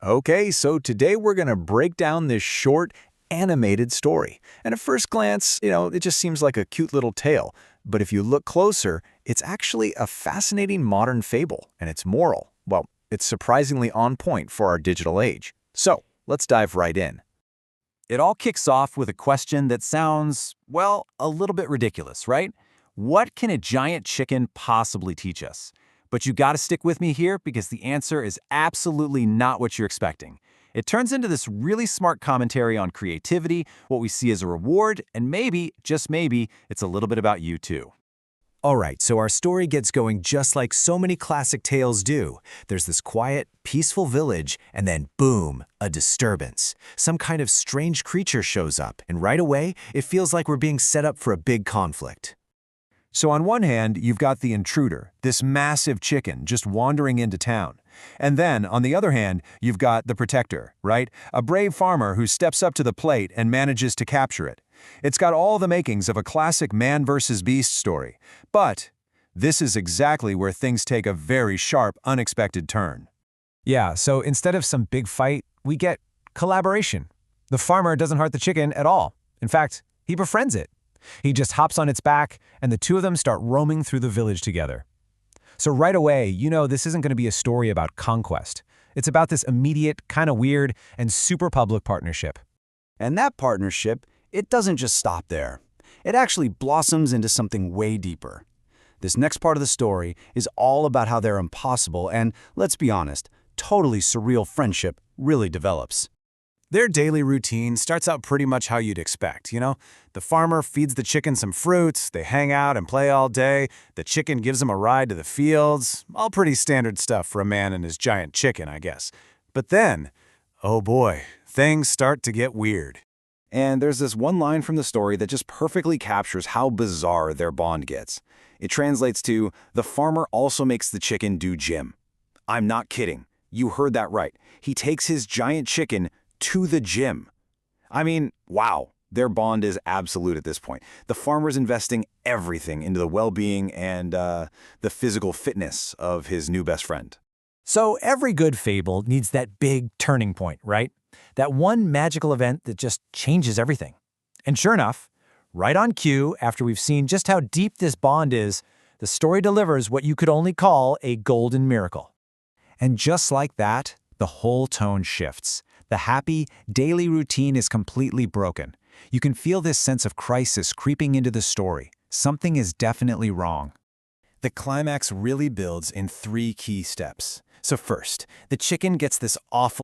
Okay, so today we're going to break down this short, animated story. And at first glance, it just seems like a cute little tale. But if you look closer, it's actually a fascinating modern fable, and its moral, well, it's surprisingly on point for our digital age. So, let's dive right in. It all kicks off with a question that sounds, well, a little bit ridiculous, right? What can a giant chicken possibly teach us? But you gotta stick with me here because the answer is absolutely not what you're expecting. It turns into this really smart commentary on creativity, what we see as a reward, and maybe, just maybe, it's a little bit about you too. Alright, so our story gets going just like so many classic tales do. There's this quiet, peaceful village, and then boom, a disturbance. Some kind of strange creature shows up, and right away, it feels like we're being set up for a big conflict. So on one hand, you've got the intruder, this massive chicken just wandering into town. And then, on the other hand, you've got the protector, right? A brave farmer who steps up to the plate and manages to capture it. It's got all the makings of a classic man versus beast story. But this is exactly where things take a very sharp, unexpected turn. Yeah, so instead of some big fight, we get collaboration. The farmer doesn't hurt the chicken at all. In fact, he befriends it. He just hops on its back, and the two of them start roaming through the village together. So right away, this isn't going to be a story about conquest. It's about this immediate, kind of weird, and super public partnership. And that partnership, it doesn't just stop there. It actually blossoms into something way deeper. This next part of the story is all about how their impossible and, let's be honest, totally surreal friendship really develops. Their daily routine starts out pretty much how you'd expect, The farmer feeds the chicken some fruits, they hang out and play all day, the chicken gives them a ride to the fields, all pretty standard stuff for a man and his giant chicken, I guess. But then, oh boy, things start to get weird. And there's this one line from the story that just perfectly captures how bizarre their bond gets. It translates to, the farmer also makes the chicken do gym. I'm not kidding. You heard that right. He takes his giant chicken to the gym. I mean, wow, their bond is absolute at this point. The farmer's investing everything into the well-being and the physical fitness of his new best friend. So every good fable needs that big turning point, right? That one magical event that just changes everything. And sure enough, right on cue, after we've seen just how deep this bond is, the story delivers what you could only call a golden miracle. And just like that, the whole tone shifts. The happy, daily routine is completely broken. You can feel this sense of crisis creeping into the story. Something is definitely wrong. The climax really builds in 3 key steps. So first, the chicken gets this awful